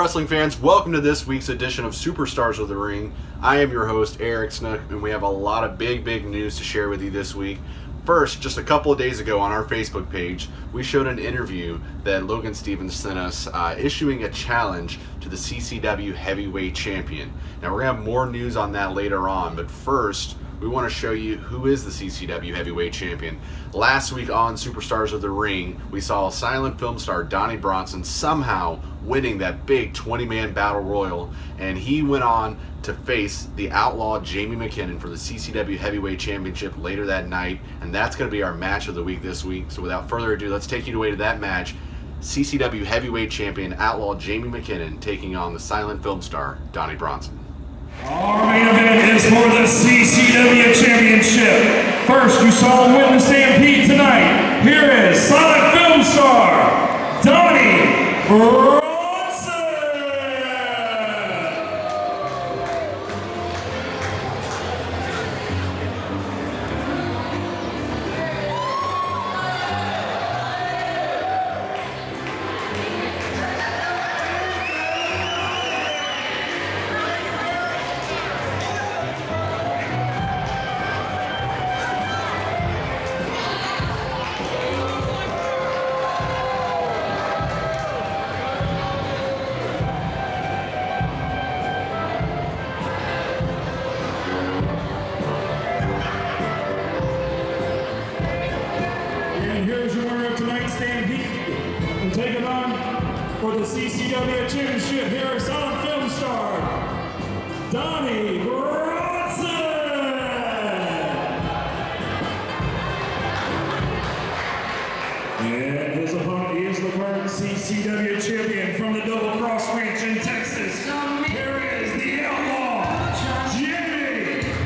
wrestling fans, welcome to this week's edition of Superstars of the Ring. I am your host, Eric Snook, and we have a lot of big news to share with you this week. First, just a couple of days ago on our Facebook page, we showed an interview that Logan Steven sent us issuing a challenge to the CCW Heavyweight Champion. Now, we're going to have more news on that later on, but first, we want to show you who is the CCW Heavyweight Champion. Last week on Superstars of the Ring, we saw silent film star Donnie Bronson somehow winning that big 20-man battle royal, and he went on to face the Outlaw Jamie McKinnon for the CCW Heavyweight Championship later that night, and that's going to be our match of the week this week. So without further ado, let's take you away to that match. CCW Heavyweight Champion Outlaw Jamie McKinnon taking on the silent film star Donnie Bronson. Our main event is for the CCW Championship. First, you saw him win the Stampede tonight. Here is silent film star Donnie Bronson. Taking on for the CCW Championship, here is silent film star Donnie Bronson. And his opponent is the current CCW champion from the Double Cross Ranch in Texas. Here is the Outlaw Jamie McKinnon.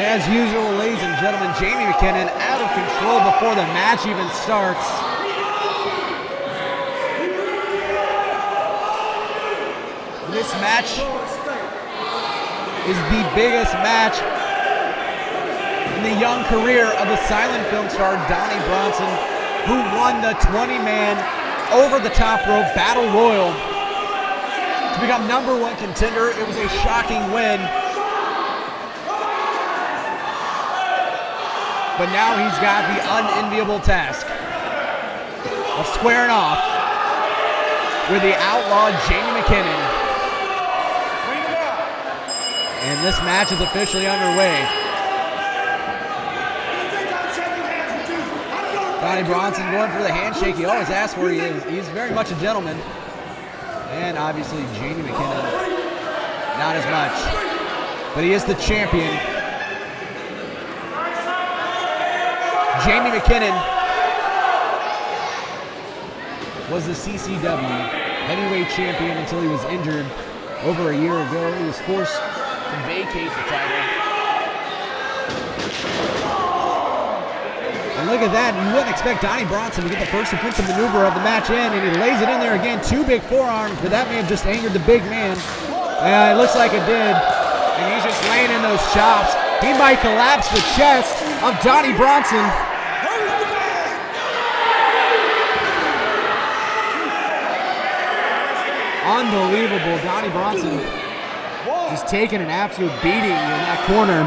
As usual, ladies and gentlemen, Jamie McKinnon out of control before the match even starts. This match is the biggest match in the young career of the silent film star Donnie Bronson, who won the 20-man over-the-top rope battle royal to become #1 contender. It was a shocking win. But now he's got the unenviable task of squaring off with the Outlaw Jamie McKinnon. And this match is officially underway. Donnie Bronson going for the handshake he always asks for. He's very much a gentleman. And obviously Jamie McKinnon, not as much. But he is the champion. Jamie McKinnon was the CCW heavyweight champion until he was injured over a year ago. He was forced to vacate the title. And look at that. You wouldn't expect Donnie Bronson to get the first offensive maneuver of the match in, and he lays it in there again. 2 big forearms, but that may have just angered the big man. Yeah, it looks like it did. And he's just laying in those chops. He might collapse the chest of Donnie Bronson. Unbelievable. Donnie Bronson just taking an absolute beating in that corner.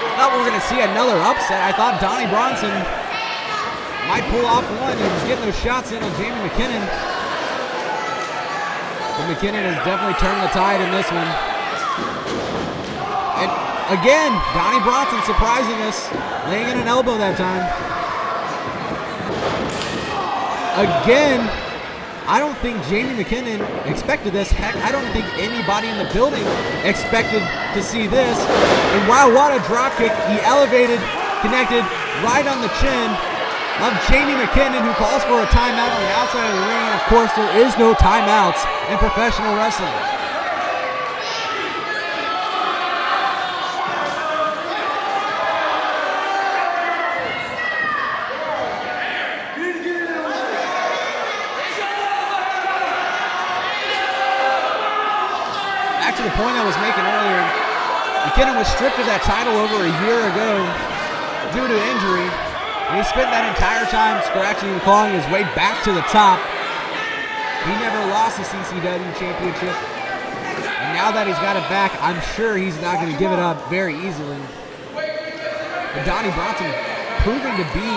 I thought we were going to see another upset. I thought Donnie Bronson might pull off one. He was getting those shots in on Jamie McKinnon. But McKinnon has definitely turned the tide in this one. And again, Donnie Bronson surprising us, laying in an elbow that time. Again, I don't think Jamie McKinnon expected this. Heck, I don't think anybody in the building expected to see this. And wow, what a dropkick. He elevated, connected right on the chin of Jamie McKinnon, who calls for a timeout on the outside of the ring. And of course, there is no timeouts in professional wrestling. To the point I was making earlier, McKinnon was stripped of that title over a year ago due to injury, and he spent that entire time scratching and clawing his way back to the top. He never lost the CCW championship, and now that he's got it back, I'm sure he's not going to give it up very easily. But Donnie Bronson proving to be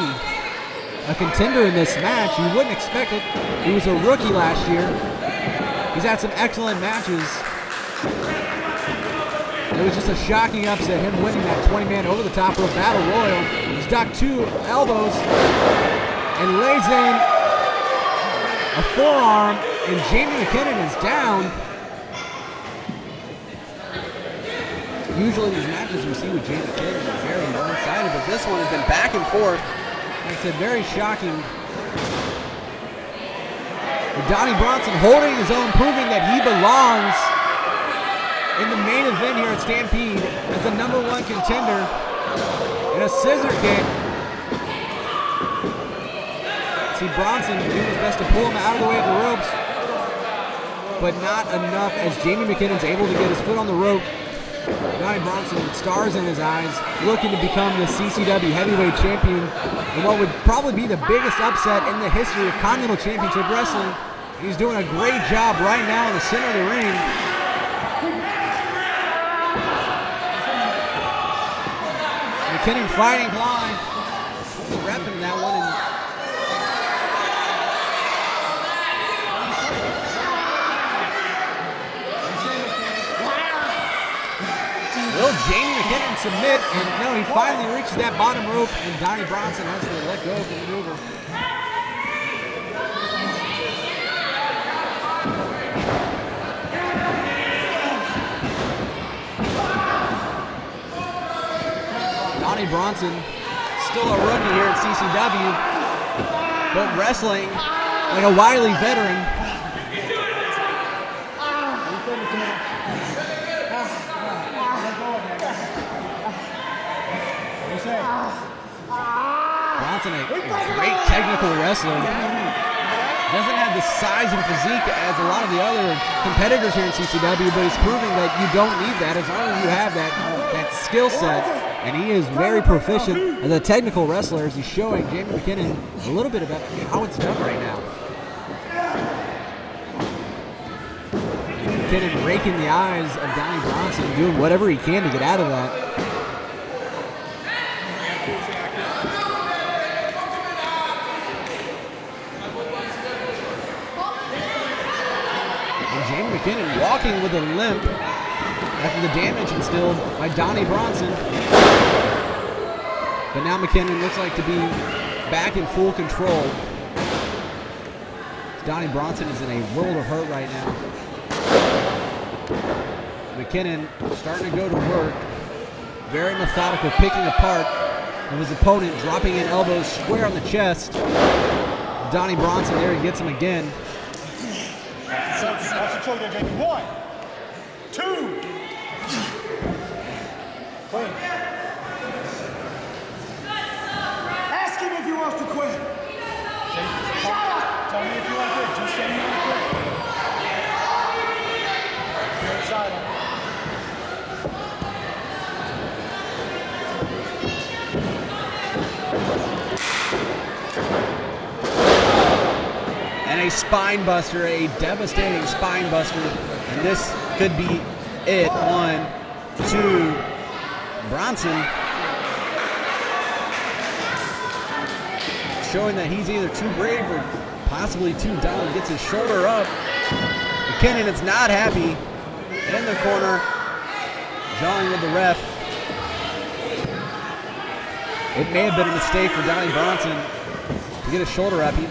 a contender in this match. You wouldn't expect it. He was a rookie last year. He's had some excellent matches. It was just a shocking upset, him winning that 20-man over-the-top rope battle royal. He's ducked 2 elbows and lays in a forearm, and Jamie McKinnon is down. Usually these matches we see with Jamie McKinnon are very one-sided, but this one has been back and forth. Like I said, very shocking. But Donnie Bronson holding his own, proving that he belongs in the main event here at Stampede as the #1 contender in a scissor kick. See Bronson doing his best to pull him out of the way of the ropes, but not enough as Jamie McKinnon's able to get his foot on the rope. Donnie Bronson with stars in his eyes, looking to become the CCW heavyweight champion in what would probably be the biggest upset in the history of Continental Championship Wrestling. He's doing a great job right now in the center of the ring. McKinnon fighting, clawing. Repping that one. Will Jamie McKinnon submit? And no, he finally reaches that bottom rope, and Donnie Bronson has to let go of the maneuver. Donnie Bronson, still a rookie here at CCW, but wrestling like a wily veteran. Bronson, a great technical wrestler. Doesn't have the size and physique as a lot of the other competitors here in CCW, but he's proving that you don't need that as long as you have that skill set. And he is very proficient as a technical wrestler, as he's showing Jamie McKinnon a little bit about how it's done right now. McKinnon raking the eyes of Donnie Bronson, doing whatever he can to get out of that. And Jamie McKinnon walking with a limp after the damage instilled by Donnie Bronson. But now McKinnon looks like to be back in full control. Donnie Bronson is in a world of hurt right now. McKinnon starting to go to work. Very methodical, picking apart of his opponent, dropping in elbows square on the chest. Donnie Bronson there, he gets him again. Watch your shoulder, Jamie. 1, 2. Clean. Ask him if he wants to quit. Tell me if you want to quit. Just say you want to quit. Good side. And a spine buster, a devastating spine buster. And this could be it. 1, 2. Bronson showing that he's either too brave or possibly too down. Gets his shoulder up. McKinnon is not happy. In the corner, jawing with the ref. It may have been a mistake for Donnie Bronson to get his shoulder up. He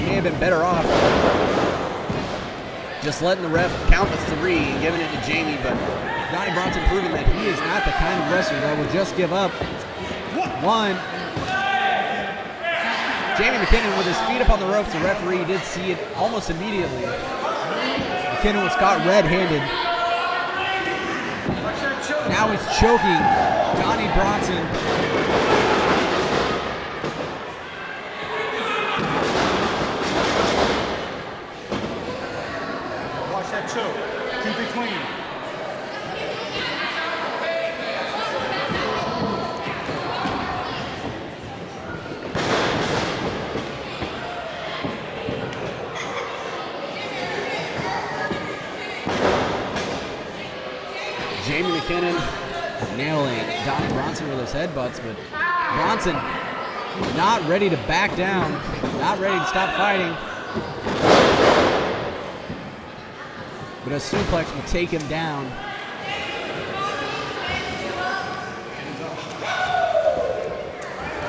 may have been better off just letting the ref count to 3 and giving it to Jamie, but Donnie Bronson proving that he is not the kind of wrestler that will just give up. 1. Jamie McKinnon with his feet up on the ropes. The referee did see it almost immediately. McKinnon was caught red-handed. Now he's choking Donnie Bronson. Watch that choke. Keep it clean. Jamie McKinnon nailing Donnie Bronson with his headbutts, but Bronson not ready to back down, not ready to stop fighting. But a suplex will take him down.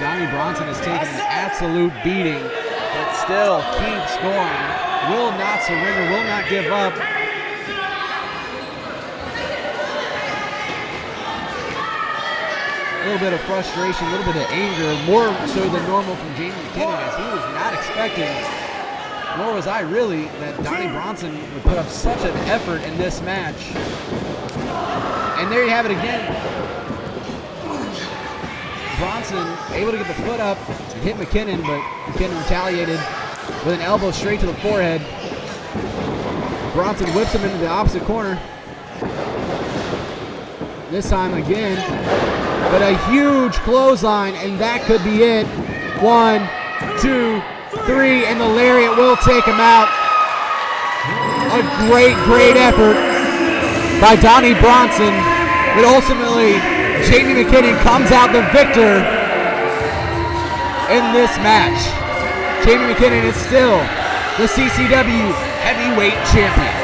Donnie Bronson has taken an absolute beating, but still keeps going. Will not surrender, will not give up. A little bit of frustration, a little bit of anger, more so than normal from Jamie McKinnon, as he was not expecting, nor was I really, that Donnie Bronson would put up such an effort in this match. And there you have it again. Bronson able to get the foot up and hit McKinnon, but McKinnon retaliated with an elbow straight to the forehead. Bronson whips him into the opposite corner. This time again, but a huge clothesline, and that could be it. 1, 2, 3, and the lariat will take him out. A great, great effort by Donnie Bronson, but ultimately Jamie McKinnon comes out the victor in this match. Jamie McKinnon is still the CCW Heavyweight Champion.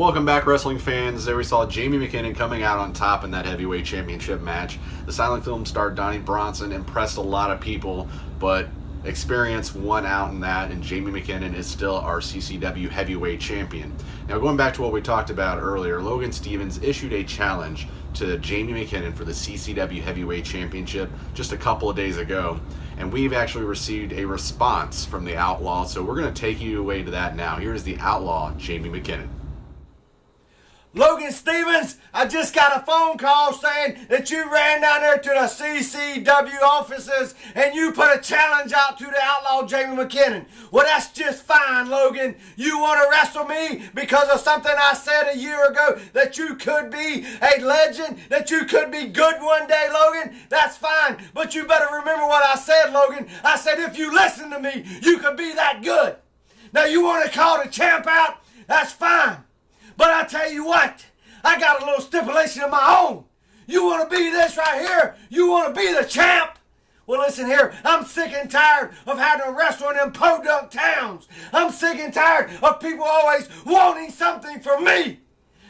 Welcome back, wrestling fans. There we saw Jamie McKinnon coming out on top in that heavyweight championship match. The silent film star Donnie Bronson impressed a lot of people, but experience won out in that, and Jamie McKinnon is still our CCW heavyweight champion. Now, going back to what we talked about earlier, Logan Stevens issued a challenge to Jamie McKinnon for the CCW heavyweight championship just a couple of days ago, and we've actually received a response from the Outlaw, so we're going to take you away to that now. Here's the Outlaw, Jamie McKinnon. Logan Stevens, I just got a phone call saying that you ran down there to the CCW offices and you put a challenge out to the Outlaw Jamie McKinnon. Well, that's just fine, Logan. You want to wrestle me because of something I said a year ago, that you could be a legend, that you could be good one day, Logan? That's fine, but you better remember what I said, Logan. I said if you listen to me, you could be that good. Now, you want to call the champ out? That's fine. But I tell you what, I got a little stipulation of my own. You want to be this right here? You want to be the champ? Well, listen here, I'm sick and tired of having to wrestle in them podunk towns. I'm sick and tired of people always wanting something from me.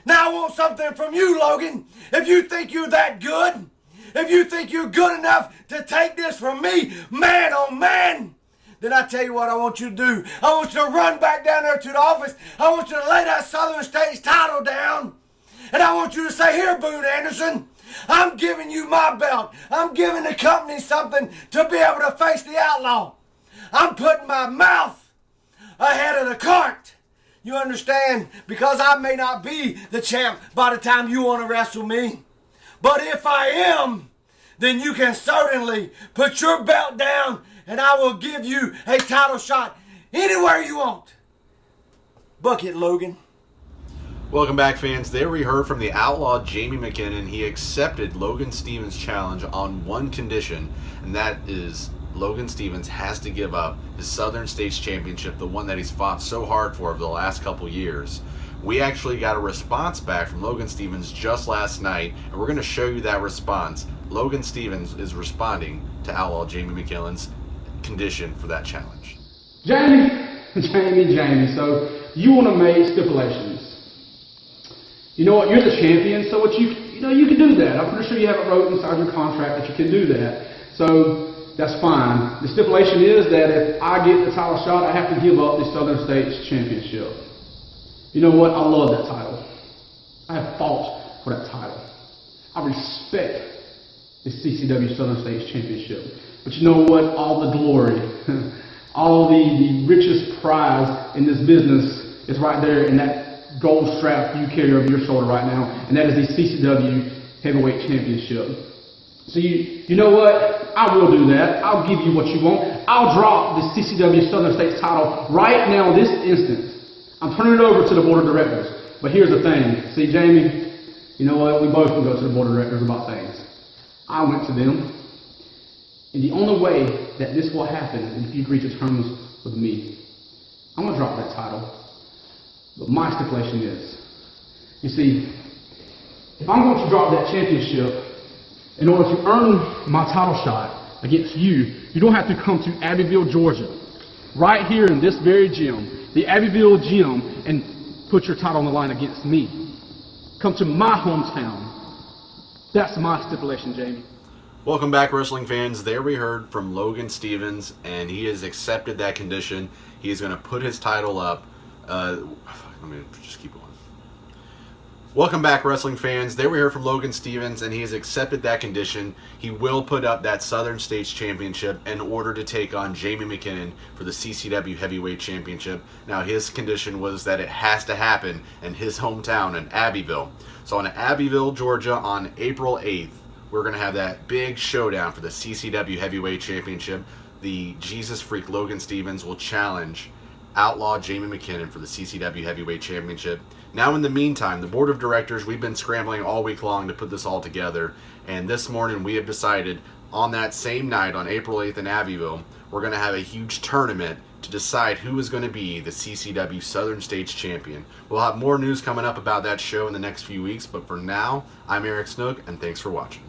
Now I want something from you, Logan. If you think you're that good, if you think you're good enough to take this from me, man oh man, then I tell you what I want you to do. I want you to run back down there to the office. I want you to lay that Southern States title down. And I want you to say, here, Boone Anderson, I'm giving you my belt. I'm giving the company something to be able to face the Outlaw. I'm putting my mouth ahead of the cart. You understand? Because I may not be the champ by the time you want to wrestle me. But if I am, then you can certainly put your belt down and I will give you a title shot anywhere you want. Book it, Logan. Welcome back, fans. There we heard from the Outlaw Jamie McKinnon. He accepted Logan Stevens' challenge on one condition, and that is Logan Stevens has to give up his Southern States Championship, the one that he's fought so hard for over the last couple years. We actually got a response back from Logan Stevens just last night, and we're going to show you that response. Logan Stevens is responding to Outlaw Jamie McKinnon's condition for that challenge. Jamie, so you want to make stipulations. You know what, you're the champion, so what you can do that. I'm pretty sure you have it wrote inside your contract that you can do that. So that's fine. The stipulation is that if I get the title shot, I have to give up the Southern States Championship. You know what, I love that title. I have fought for that title. I respect the CCW Southern States Championship. But you know what, all the glory, all the richest prize in this business is right there in that gold strap you carry over your shoulder right now, and that is the CCW Heavyweight Championship. So you know what? I will do that. I'll give you what you want. I'll drop the CCW Southern States title right now, this instant. I'm turning it over to the board of directors. But here's the thing. See, Jamie, you know what? We both can go to the board of directors about things. I went to them, and the only way that this will happen is if you agree to terms with me. I'm going to drop that title. But my stipulation is, you see, if I'm going to drop that championship, in order to earn my title shot against you, you don't have to come to Abbeville, Georgia, right here in this very gym, the Abbeville gym, and put your title on the line against me. Come to my hometown. That's my stipulation, Jamie. Welcome back, wrestling fans. There we heard from Logan Stevens, and he has accepted that condition. He is going to put his title up. Let me just keep going. Welcome back, wrestling fans. There we heard from Logan Stevens, and he has accepted that condition. He will put up that Southern States Championship in order to take on Jamie McKinnon for the CCW Heavyweight Championship. Now, his condition was that it has to happen in his hometown in Abbeville. So in Abbeville, Georgia, on April 8th, we're going to have that big showdown for the CCW Heavyweight Championship. The Jesus Freak Logan Stevens will challenge Outlaw Jamie McKinnon for the CCW Heavyweight Championship. Now, in the meantime, the board of directors, we've been scrambling all week long to put this all together, and this morning we have decided on that same night, on April 8th in Abbeville, we're going to have a huge tournament to decide who is going to be the CCW Southern States Champion. We'll have more news coming up about that show in the next few weeks, but for now, I'm Eric Snook, and thanks for watching.